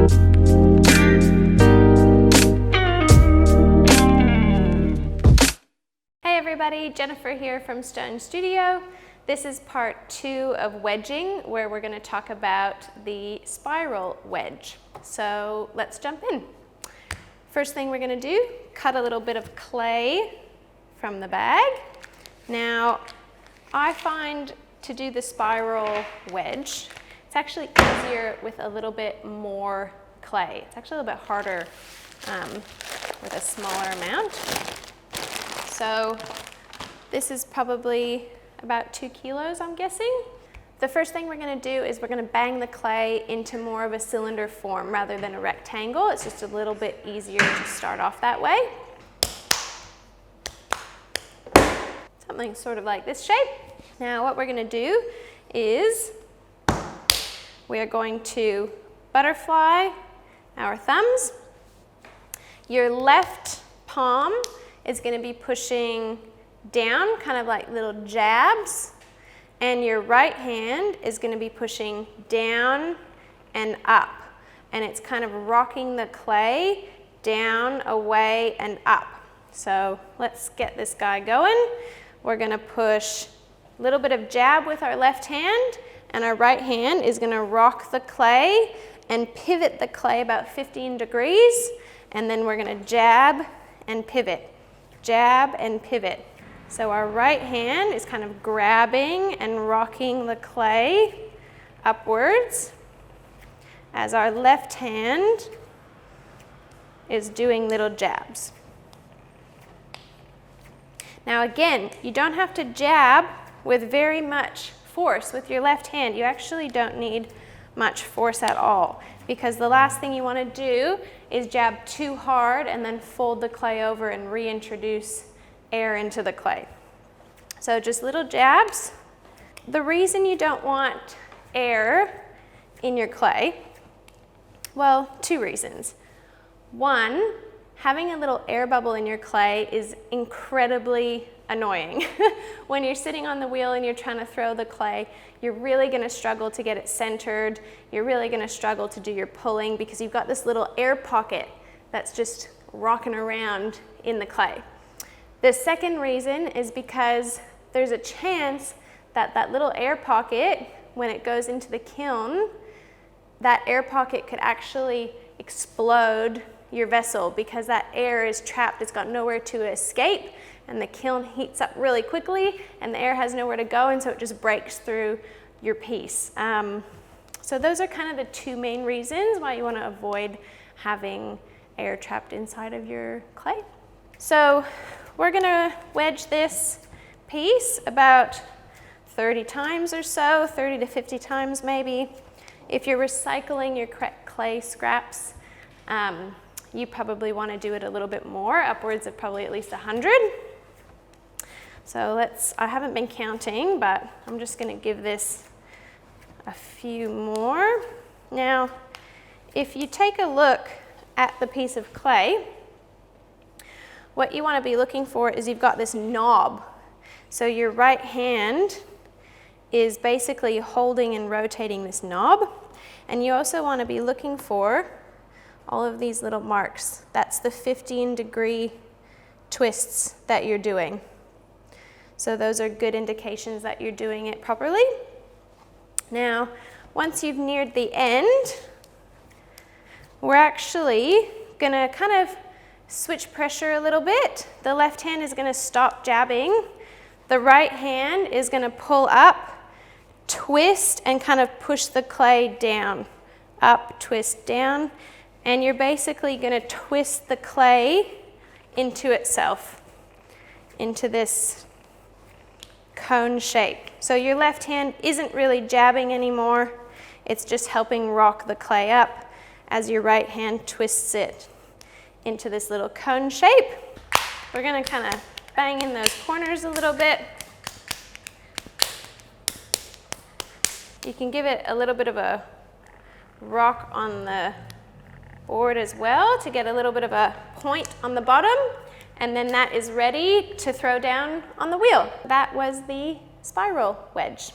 Hey everybody, Jennifer here from Stone Studio. This is part 2 of wedging, where we're going to talk about the spiral wedge. So let's jump in. First thing we're going to do, cut a little bit of clay from the bag. Now, I find to do the spiral wedge, it's actually easier with a little bit more clay. It's actually a little bit harder with a smaller amount. So this is probably about 2 kilos, I'm guessing. The first thing we're going to do is we're going to bang the clay into more of a cylinder form rather than a rectangle. It's just a little bit easier to start off that way. Something sort of like this shape. Now what we're going to do is we are going to butterfly our thumbs. Your left palm is going to be pushing down, kind of like little jabs, and your right hand is going to be pushing down and up, and it's kind of rocking the clay down, away, and up. So let's get this guy going. We're going to push a little bit of jab with our left hand, and our right hand is going to rock the clay and pivot the clay about 15 degrees, and then we're going to jab and pivot, jab and pivot. So our right hand is kind of grabbing and rocking the clay upwards as our left hand is doing little jabs. Now again, you don't have to jab with very much force with your left hand. You actually don't need much force at all, because the last thing you want to do is jab too hard and then fold the clay over and reintroduce air into the clay. So just little jabs. The reason you don't want air in your clay, well, 2 reasons. One, having a little air bubble in your clay is incredibly annoying. When you're sitting on the wheel and you're trying to throw the clay, you're really going to struggle to get it centered. You're really going to struggle to do your pulling because you've got this little air pocket that's just rocking around in the clay. The second reason is because there's a chance that that little air pocket, when it goes into the kiln, that air pocket could actually explode your vessel because that air is trapped. It's got nowhere to escape, and the kiln heats up really quickly and the air has nowhere to go, and so it just breaks through your piece. So those are kind of the 2 main reasons why you want to avoid having air trapped inside of your clay. So we're going to wedge this piece about 30 times or so, 30 to 50 times maybe. If you're recycling your clay scraps, you probably want to do it a little bit more, upwards of probably at least 100. So I haven't been counting, but I'm just going to give this a few more. Now, if you take a look at the piece of clay, what you want to be looking for is you've got this knob. So your right hand is basically holding and rotating this knob, and you also want to be looking for all of these little marks. That's the 15-degree twists that you're doing. So those are good indications that you're doing it properly. Now, once you've neared the end, we're actually going to kind of switch pressure a little bit. The left hand is going to stop jabbing. The right hand is going to pull up, twist, and kind of push the clay down. Up, twist, down. And you're basically going to twist the clay into itself, into this cone shape. So your left hand isn't really jabbing anymore. It's just helping rock the clay up as your right hand twists it into this little cone shape. We're going to kind of bang in those corners a little bit. You can give it a little bit of a rock on the board as well to get a little bit of a point on the bottom, and then that is ready to throw down on the wheel. That was the spiral wedge.